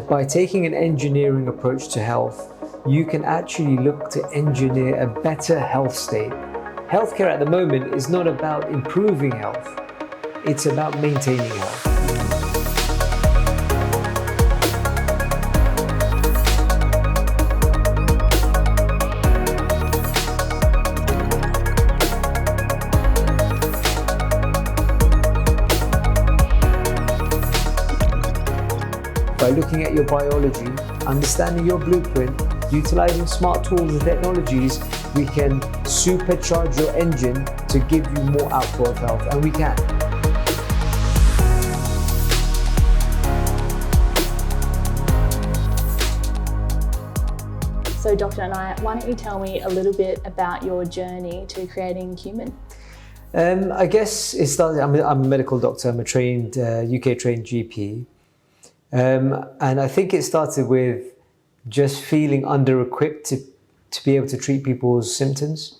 By taking an engineering approach to health, you can actually look to engineer a better health state. Healthcare at the moment is not about improving health, it's about maintaining health. By looking at your biology, understanding your blueprint, utilizing smart tools and technologies, we can supercharge your engine to give you more output of health, and we can. So Dr. Enayat, why don't you tell me a little bit about your journey to creating Human? I guess it started, I'm a medical doctor, I'm a trained, UK trained GP. And I think it started with just feeling under-equipped to be able to treat people's symptoms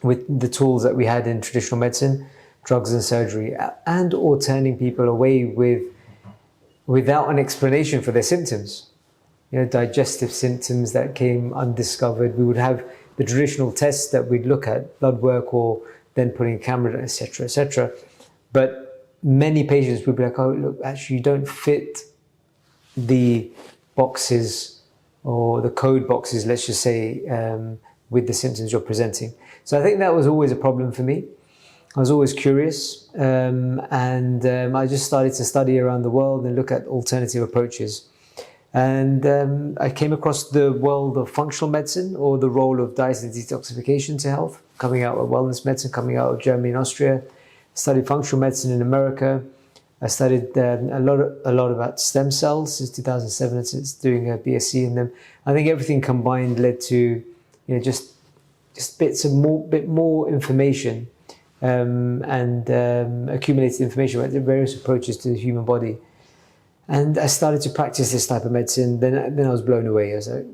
with the tools that we had in traditional medicine, drugs and surgery, and or turning people away without an explanation for their symptoms. You know, digestive symptoms that came undiscovered. We would have the traditional tests that we'd look at, blood work or then putting a camera, etc., etc. But many patients would be like, oh, look, actually you don't fit the boxes or the code boxes, let's just say, with the symptoms you're presenting. So I think that was always a problem for me. I was always curious, and I just started to study around the world and look at alternative approaches. And I came across the world of functional medicine, or the role of diet and detoxification to health, coming out of wellness medicine, coming out of Germany and Austria. Studied functional medicine in America. I studied a lot about stem cells since 2007, since doing a BSc in them. I think everything combined led to, just bit more information and accumulated information about the various approaches to the human body. And I started to practice this type of medicine. Then I was blown away. I was like,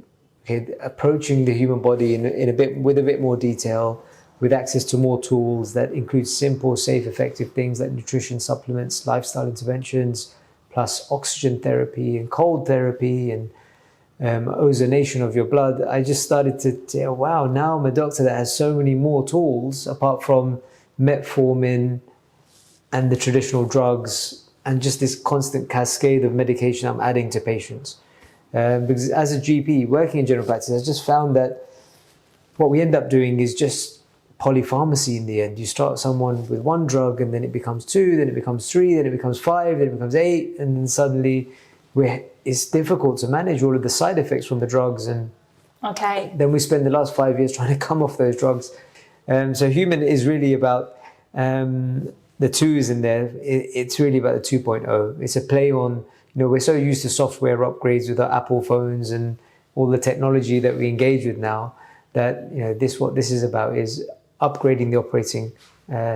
okay, approaching the human body with a bit more detail, with access to more tools that include simple, safe, effective things like nutrition supplements, lifestyle interventions, plus oxygen therapy and cold therapy and ozonation of your blood. I just started to say, oh, wow, now I'm a doctor that has so many more tools apart from metformin and the traditional drugs and just this constant cascade of medication I'm adding to patients. Because as a GP working in general practice, I just found that what we end up doing is just polypharmacy in the end. You start someone with one drug and then it becomes 2, then it becomes 3, then it becomes 5, then it becomes 8, and then suddenly it's difficult to manage all of the side effects from the drugs. And then we spend the last 5 years trying to come off those drugs. So Human is really about the 2 is in there. It's really about the 2.0. It's a play on, we're so used to software upgrades with our Apple phones and all the technology that we engage with now, that what this is about is upgrading the operating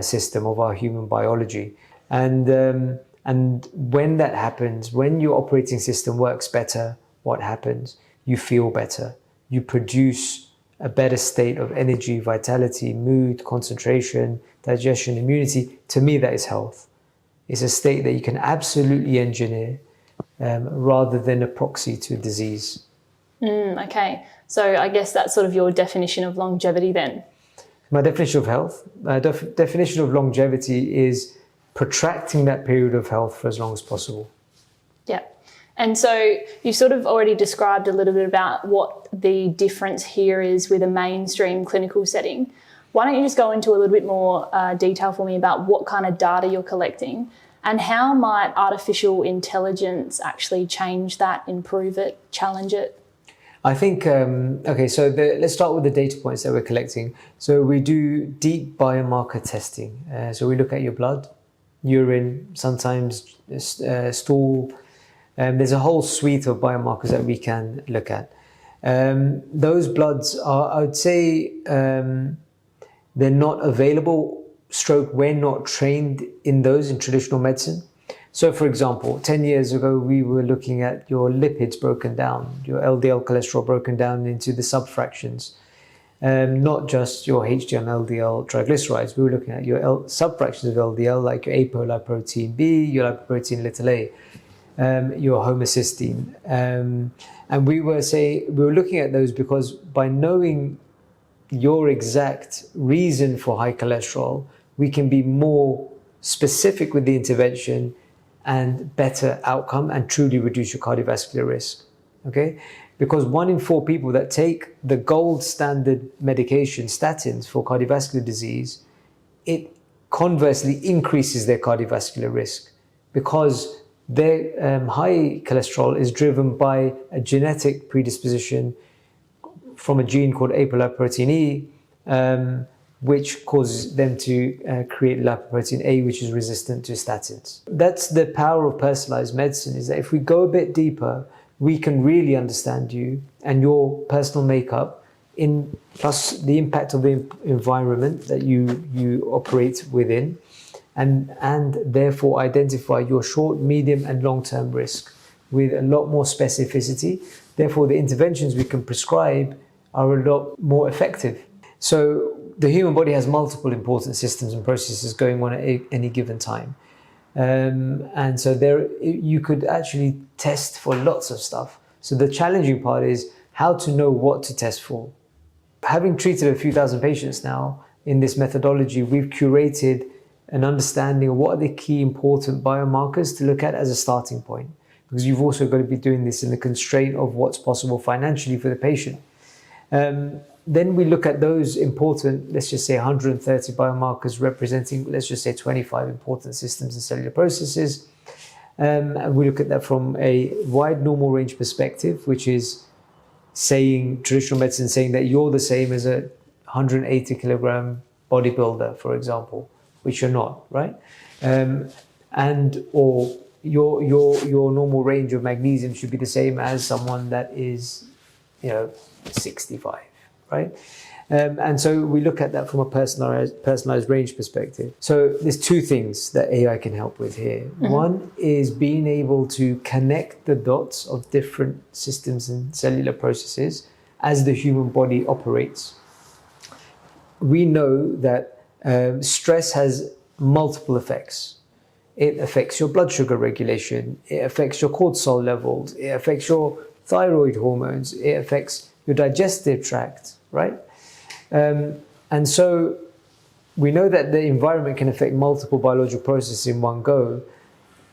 system of our human biology. And when that happens, when your operating system works better, what happens? You feel better. You produce a better state of energy, vitality, mood, concentration, digestion, immunity. To me, that is health. It's a state that you can absolutely engineer rather than a proxy to disease. Okay. So I guess that's sort of your definition of longevity then. My definition of health, definition of longevity is protracting that period of health for as long as possible. Yeah. And so you sort of already described a little bit about what the difference here is with a mainstream clinical setting. Why don't you just go into a little bit more detail for me about what kind of data you're collecting and how might artificial intelligence actually change that, improve it, challenge it? I think, so let's start with the data points that we're collecting. So we do deep biomarker testing. So we look at your blood, urine, sometimes stool. There's a whole suite of biomarkers that we can look at. Those bloods are, I would say, they're not available, we're not trained in those in traditional medicine. So for example, 10 years ago, we were looking at your lipids broken down, your LDL cholesterol broken down into the subfractions. not just your HDL and LDL triglycerides. We were looking at your subfractions of LDL, like your apolipoprotein B, your lipoprotein little a, your homocysteine. And we were looking at those because by knowing your exact reason for high cholesterol, we can be more specific with the intervention and better outcome and truly reduce your cardiovascular risk. Okay? Because 1 in 4 people that take the gold standard medication, statins, for cardiovascular disease, it conversely increases their cardiovascular risk because their high cholesterol is driven by a genetic predisposition from a gene called apolipoprotein E, which causes them to create lipoprotein A, which is resistant to statins. That's the power of personalized medicine, is that if we go a bit deeper, we can really understand you and your personal makeup, plus the impact of the environment that you operate within, and therefore identify your short, medium, and long-term risk with a lot more specificity. Therefore, the interventions we can prescribe are a lot more effective. So the human body has multiple important systems and processes going on at any given time. And so you could actually test for lots of stuff. So the challenging part is how to know what to test for. Having treated a few thousand patients now in this methodology, we've curated an understanding of what are the key important biomarkers to look at as a starting point. Because you've also got to be doing this in the constraint of what's possible financially for the patient. Then we look at those important, let's just say 130 biomarkers representing, let's just say 25 important systems and cellular processes. And we look at that from a wide normal range perspective, which is traditional medicine saying that you're the same as a 180 kilogram bodybuilder, for example, which you're not, right? Or your normal range of magnesium should be the same as someone that is, 65. Right? And so we look at that from a personalized range perspective. So there's 2 things that AI can help with here. Mm-hmm. One is being able to connect the dots of different systems and cellular processes as the human body operates. We know that stress has multiple effects. It affects your blood sugar regulation. It affects your cortisol levels. It affects your thyroid hormones. It affects your digestive tract, right? And so we know that the environment can affect multiple biological processes in one go.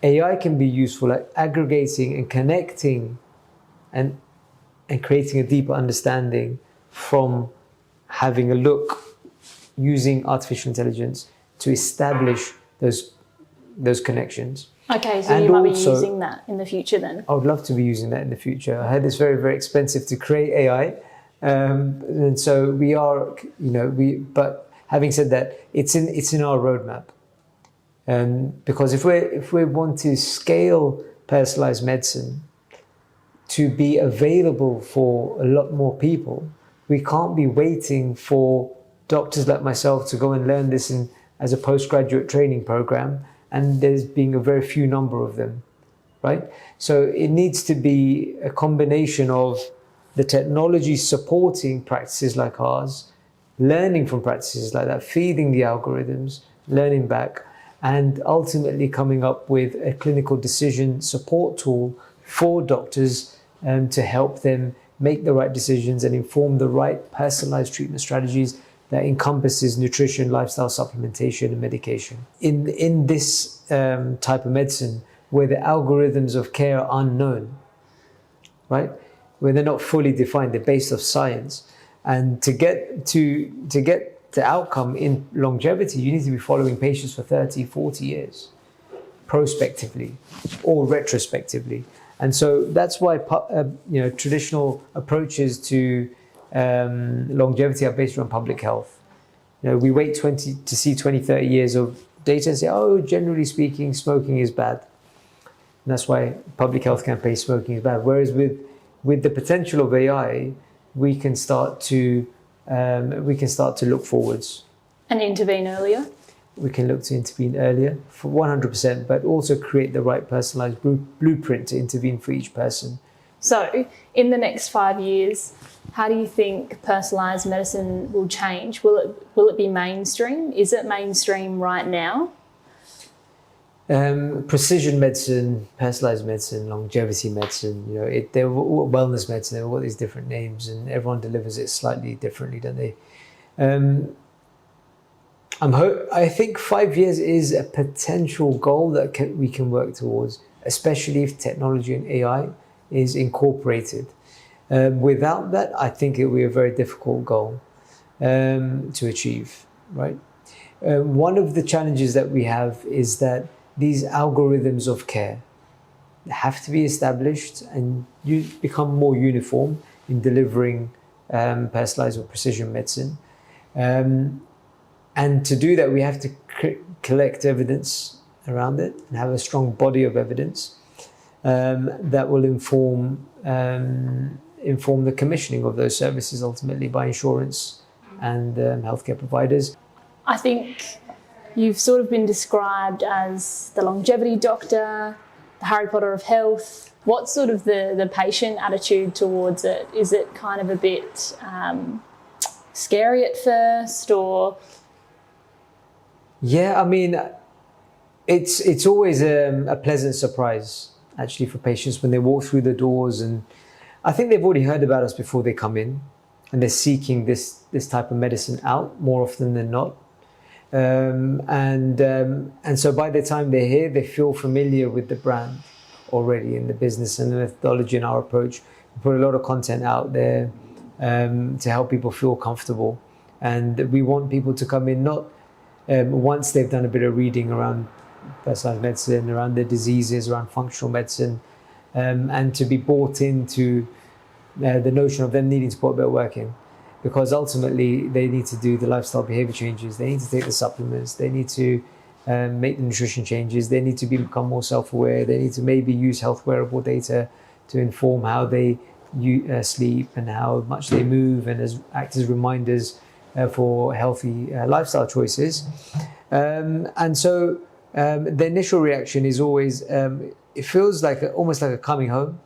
AI can be useful at aggregating and connecting and creating a deeper understanding from having a look using artificial intelligence to establish those connections. Okay, so you might be using that in the future then? I would love to be using that in the future. I heard it's very, very expensive to create AI. And so we are, but having said that, it's in our roadmap. Because if we want to scale personalized medicine to be available for a lot more people, we can't be waiting for doctors like myself to go and learn this as a postgraduate training program, and there's being a very few number of them, right? So it needs to be a combination of the technology supporting practices like ours, learning from practices like that, feeding the algorithms, learning back, and ultimately coming up with a clinical decision support tool for doctors to help them make the right decisions and inform the right personalized treatment strategies that encompasses nutrition, lifestyle supplementation, and medication. In this type of medicine, where the algorithms of care are unknown, right? Where they're not fully defined, they're based off science. And to get the outcome in longevity, you need to be following patients for 30, 40 years, prospectively or retrospectively. And so that's why traditional approaches to longevity are based around public health. We wait 20, 30 years of data and say, oh, generally speaking, smoking is bad. And that's why public health campaigns smoking is bad. Whereas with the potential of AI, we can start to look forwards and intervene earlier. We can look to intervene earlier for 100%, but also create the right personalized blueprint to intervene for each person, So, in the next 5 years, how do you think personalised medicine will change? Will it be mainstream? Is it mainstream right now? Precision medicine, personalized medicine, longevity medicine, they're wellness medicine, they've got these different names and everyone delivers it slightly differently, don't they? I think 5 years is a potential goal that we can work towards, especially if technology and AI is incorporated. Without that, I think it will be a very difficult goal to achieve, right? One of the challenges that we have is that these algorithms of care have to be established and you become more uniform in delivering personalized or precision medicine. And to do that, we have to collect evidence around it and have a strong body of evidence that will inform the commissioning of those services ultimately by insurance and healthcare providers. I think you've sort of been described as the longevity doctor, the Harry Potter of health. What's sort of the patient attitude towards it? Is it kind of a bit scary at first, or? Yeah, I mean, it's always a pleasant surprise actually for patients when they walk through the doors, and I think they've already heard about us before they come in, and they're seeking this type of medicine out more often than not. And so by the time they're here, they feel familiar with the brand already in the business and the methodology and our approach. We put a lot of content out there to help people feel comfortable. And we want people to come in not once they've done a bit of reading around personalized medicine, around their diseases, around functional medicine, and to be bought into the notion of them needing to put a bit of work in. Because ultimately they need to do the lifestyle behavior changes, they need to take the supplements, they need to make the nutrition changes, they need to become more self-aware, they need to maybe use health wearable data to inform how they sleep and how much they move and act as reminders for healthy lifestyle choices. And so the initial reaction is always, it feels like almost like a coming home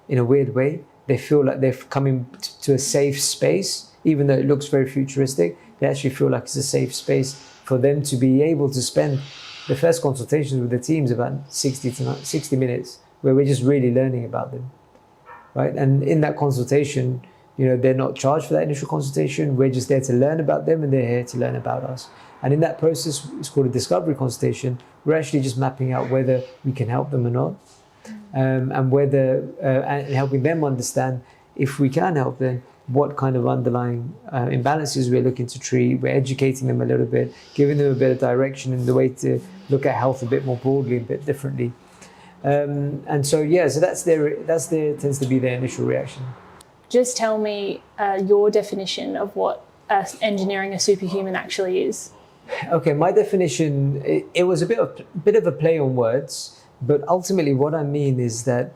in a weird way. They feel like they're coming to a safe space, even though it looks very futuristic. They actually feel like it's a safe space for them to be able to spend the first consultations with the teams about 60 minutes, where we're just really learning about them, right? And in that consultation, they're not charged for that initial consultation. We're just there to learn about them, and they're here to learn about us. And in that process, it's called a discovery consultation. We're actually just mapping out whether we can help them or not. And whether and helping them understand, if we can help them, what kind of underlying imbalances we're looking to treat. We're educating them a little bit, giving them a bit of direction in the way to look at health a bit more broadly, a bit differently. And so so that's tends to be their initial reaction. Just tell me your definition of what engineering a superhuman actually is. Okay, my definition, it was a bit of a play on words. But ultimately what I mean is that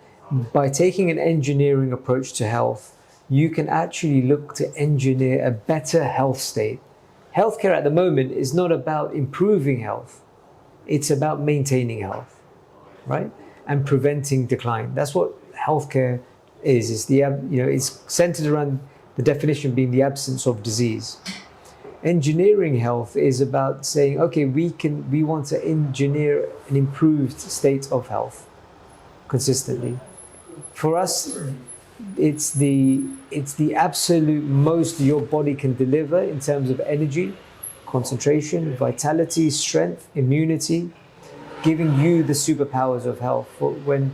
by taking an engineering approach to health, you can actually look to engineer a better health state. Healthcare at the moment is not about improving health. It's about maintaining health, right? And preventing decline. That's what healthcare is. It's centered around the definition being the absence of disease. Engineering health is about saying, okay, we want to engineer an improved state of health consistently. For us, it's the absolute most your body can deliver in terms of energy, concentration, vitality, strength, immunity, giving you the superpowers of health. When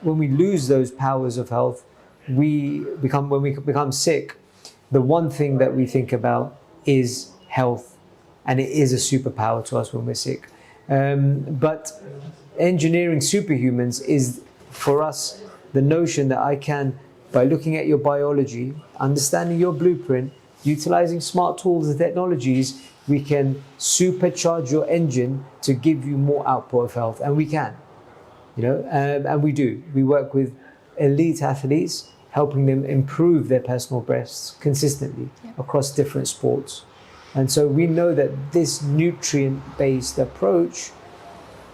we lose those powers of health, when we become sick, the one thing that we think about is health, and it is a superpower to us when we're sick. But engineering superhumans is, for us, the notion that I can, by looking at your biology, understanding your blueprint, utilizing smart tools and technologies, we can supercharge your engine to give you more output of health. And we can, and we do. We work with elite athletes, helping them improve their personal bests consistently across different sports. And so we know that this nutrient-based approach,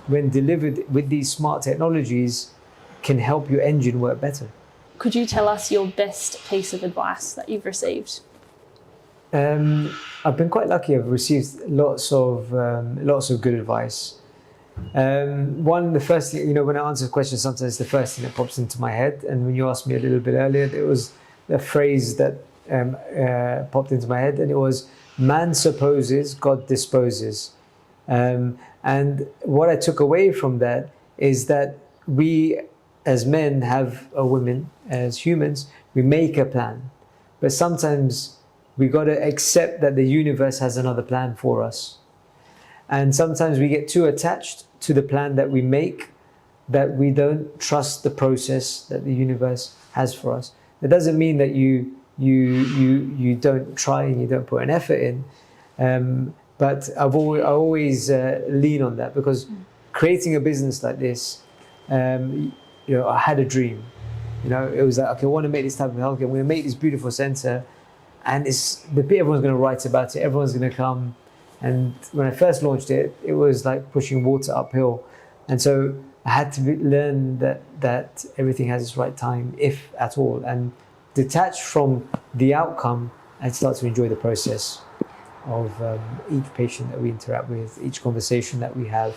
when delivered with these smart technologies, can help your engine work better. could you tell us your best piece of advice that you've received? I've been quite lucky. I've received lots of good advice. The first thing, when I answer questions, sometimes the first thing that pops into my head, and when you asked me a little bit earlier, it was a phrase that popped into my head, and it was, "Man supposes, God disposes." And what I took away from that is that we, as men, or women, as humans, we make a plan, but sometimes we got to accept that the universe has another plan for us. And sometimes we get too attached to the plan that we make that we don't trust the process that the universe has for us. It doesn't mean that you don't try and you don't put an effort in. But I always lean on that, because creating a business like this, I had a dream. It was like, okay, I want to make this type of healthcare. I'm going to make this beautiful center, and everyone's going to write about it. Everyone's going to come. And when I first launched it, it was like pushing water uphill. And so I had to learn that everything has its right time, if at all, and detach from the outcome and start to enjoy the process of each patient that we interact with, each conversation that we have.